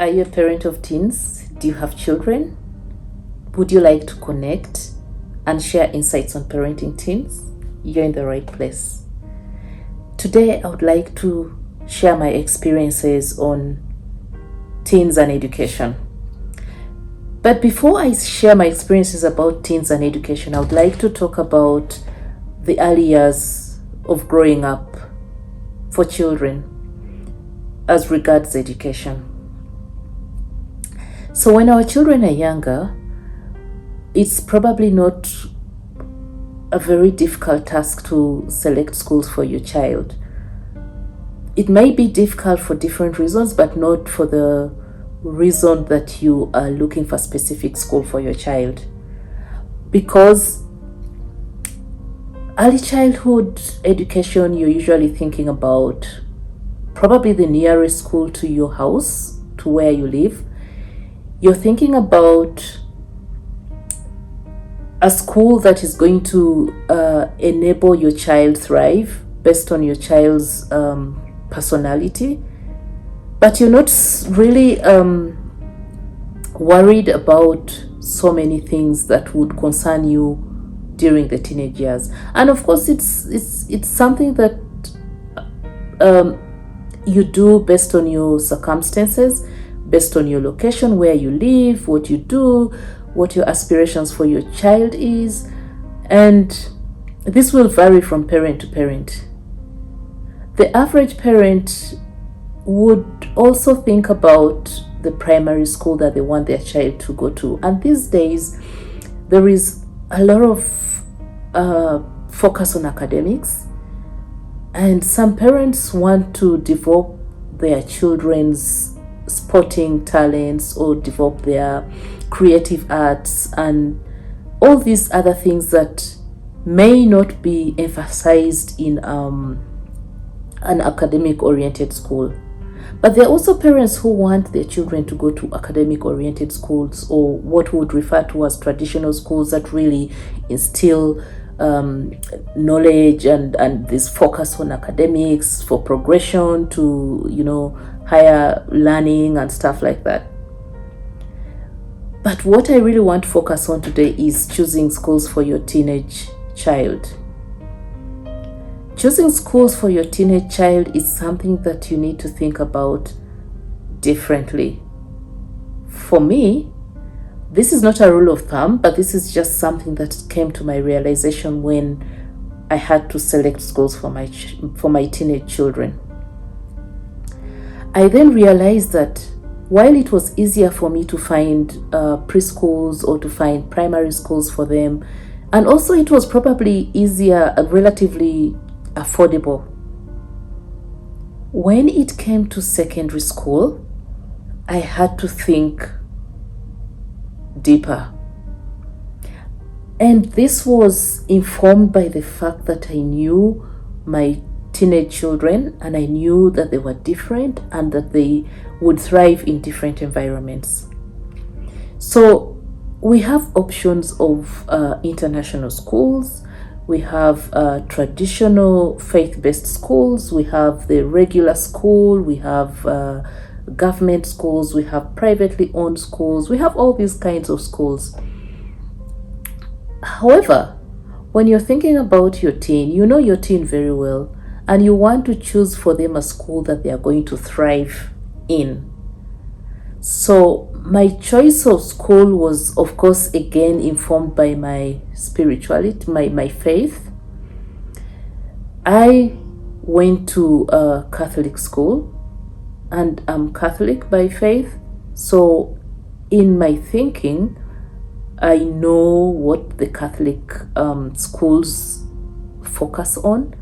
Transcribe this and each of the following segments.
Are you a parent of teens? Do you have children? Would you like to connect and share insights on parenting teens? You're in the right place. Today, I would like to share my experiences on teens and education. But before I share my experiences about teens and education, I would like to talk about the early years of growing up for children as regards education. So when our children are younger, it's probably not a very difficult task to select schools for your child. It may be difficult for different reasons, but not for the reason that you are looking for a specific school for your child. Because early childhood education, you're usually thinking about probably the nearest school to your house, to where you live. You're thinking about a school that is going to enable your child thrive based on your child's personality, but you're not really worried about so many things that would concern you during the teenage years. And of course, it's something that you do based on your circumstances, based on your location, where you live, what you do, what your aspirations for your child is, and this will vary from parent to parent. The average parent would also think about the primary school that they want their child to go to, and these days there is a lot of focus on academics, and some parents want to develop their children's sporting talents or develop their creative arts and all these other things that may not be emphasized in an academic oriented school. But there are also parents who want their children to go to academic oriented schools, or what we would refer to as traditional schools that really instill knowledge and this focus on academics for progression to higher learning and stuff like that. But what I really want to focus on today is choosing schools for your teenage child. Choosing schools for your teenage child is something that you need to think about differently. For me, this is not a rule of thumb, but this is just something that came to my realization when I had to select schools for my teenage children. I then realized that while it was easier for me to find preschools or to find primary schools for them, and also it was probably easier and relatively affordable, when it came to secondary school, I had to think deeper. And this was informed by the fact that I knew my teenage children, and I knew that they were different and that they would thrive in different environments. So we have options of international schools, we have traditional faith-based schools, we have the regular school, we have government schools, we have privately owned schools, we have all these kinds of schools. However, when you're thinking about your teen, you know your teen very well, and you want to choose for them a school that they are going to thrive in. So my choice of school was, of course, again informed by my spirituality, my faith. I went to a Catholic school, and I'm Catholic by faith. So in my thinking, I know what the Catholic schools focus on.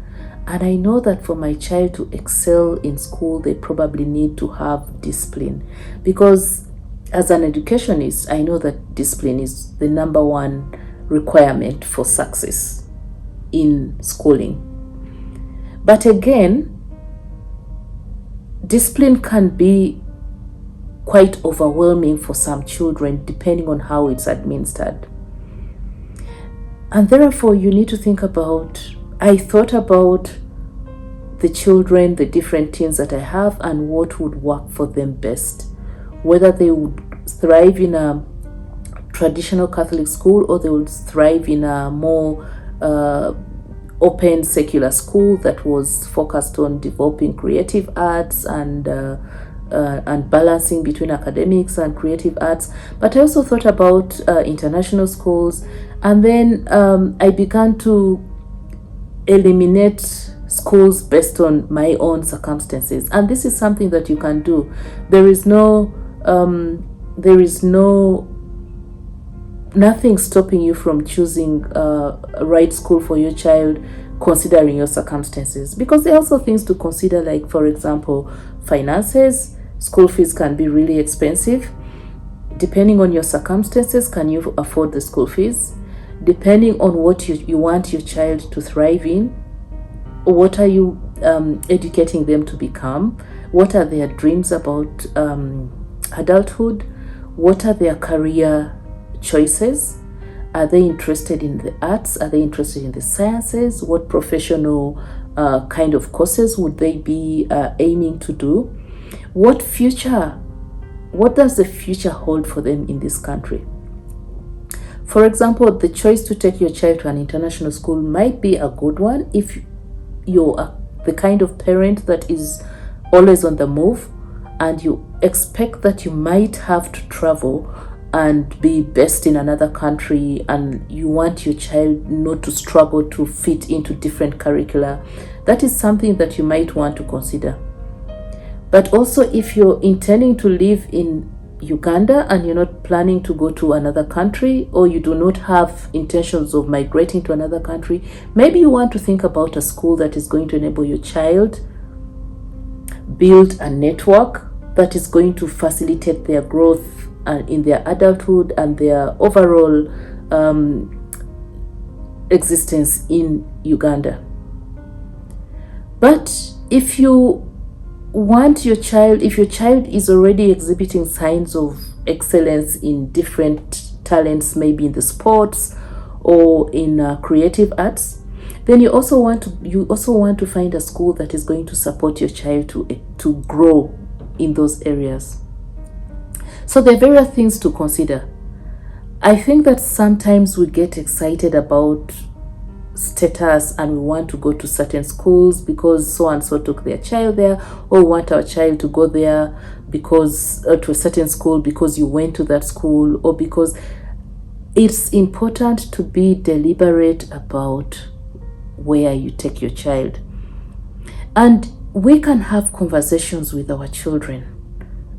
And I know that for my child to excel in school, they probably need to have discipline. Because as an educationist, I know that discipline is the number one requirement for success in schooling. But again, discipline can be quite overwhelming for some children depending on how it's administered. And therefore, you need to think about, I thought about the children, the different teens that I have, and what would work for them best. whether they would thrive in a traditional Catholic school or they would thrive in a more open secular school that was focused on developing creative arts and balancing between academics and creative arts. But I also thought about international schools, and then I began to eliminate schools based on my own circumstances, and this is something that you can do. There is nothing stopping you from choosing a right school for your child, considering your circumstances, because there are also things to consider, like, for example, finances. School fees can be really expensive. Depending on your circumstances, can you afford the school fees? Depending on what you want your child to thrive in, what are you educating them to become? What are their dreams about adulthood? What are their career choices? Are they interested in the arts? Are they interested in the sciences? What professional kind of courses would they be aiming to do? What does the future hold for them in this country? For example, the choice to take your child to an international school might be a good one if you're the kind of parent that is always on the move and you expect that you might have to travel and be based in another country, and you want your child not to struggle to fit into different curricula. That is something that you might want to consider. But also, if you're intending to live in Uganda and you're not planning to go to another country, or you do not have intentions of migrating to another country, maybe you want to think about a school that is going to enable your child build a network that is going to facilitate their growth in their adulthood and their overall existence in Uganda. But if you want your child, if your child is already exhibiting signs of excellence in different talents, maybe in the sports or in creative arts, then you also want to find a school that is going to support your child to grow in those areas. So there are various things to consider. I think that sometimes we get excited about status and we want to go to certain schools because so and so took their child there, or we want our child to go there because to a certain school because you went to that school, or because it's important to be deliberate about where you take your child. And we can have conversations with our children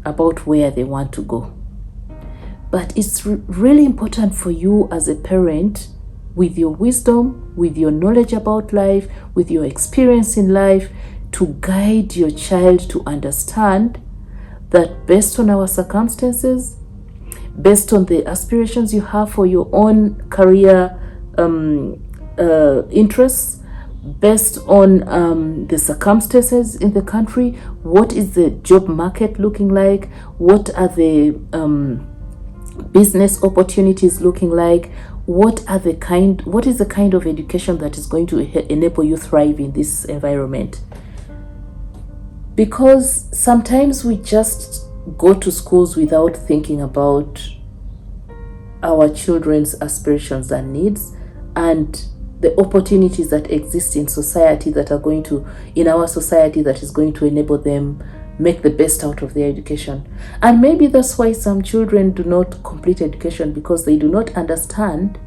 about where they want to go. But it's really important for you as a parent, with your wisdom, with your knowledge about life, with your experience in life, to guide your child to understand that based on our circumstances, based on the aspirations you have for your own career interests, based on the circumstances in the country, what is the job market looking like, what are the business opportunities looking like, what is the kind of education that is going to enable you thrive in this environment. Because sometimes we just go to schools without thinking about our children's aspirations and needs, and the opportunities that exist in society in our society that is going to enable them make the best out of their education. And maybe that's why some children do not complete education, because they do not understand,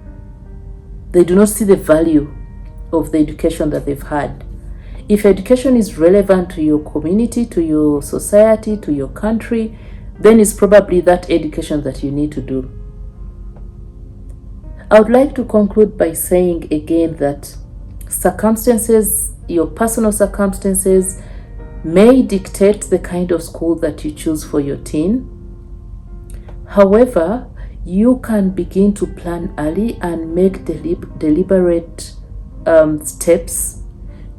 they do not see the value of the education that they've had. If education is relevant to your community, to your society, to your country, then it's probably that education that you need to do. I would like to conclude by saying again that circumstances, your personal circumstances, may dictate the kind of school that you choose for your teen. However, you can begin to plan early and make deliberate steps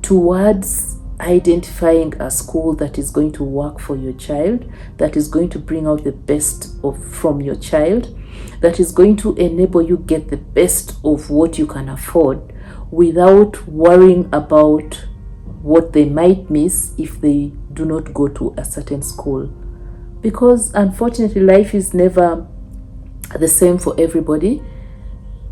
towards identifying a school that is going to work for your child, that is going to bring out the best from your child, that is going to enable you get the best of what you can afford without worrying about what they might miss if they do not go to a certain school. because unfortunately life is never the same for everybody,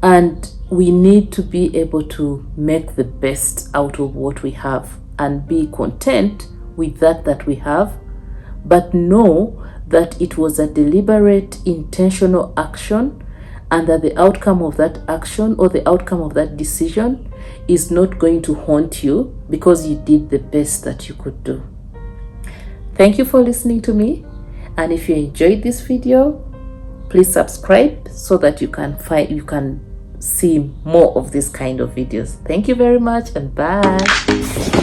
and we need to be able to make the best out of what we have and be content with that we have, but know that it was a deliberate, intentional action, and that the outcome of that action or the outcome of that decision is not going to haunt you because you did the best that you could do. Thank you for listening to me, and if you enjoyed this video, please subscribe so that you can see more of this kind of videos. Thank you very much, and bye.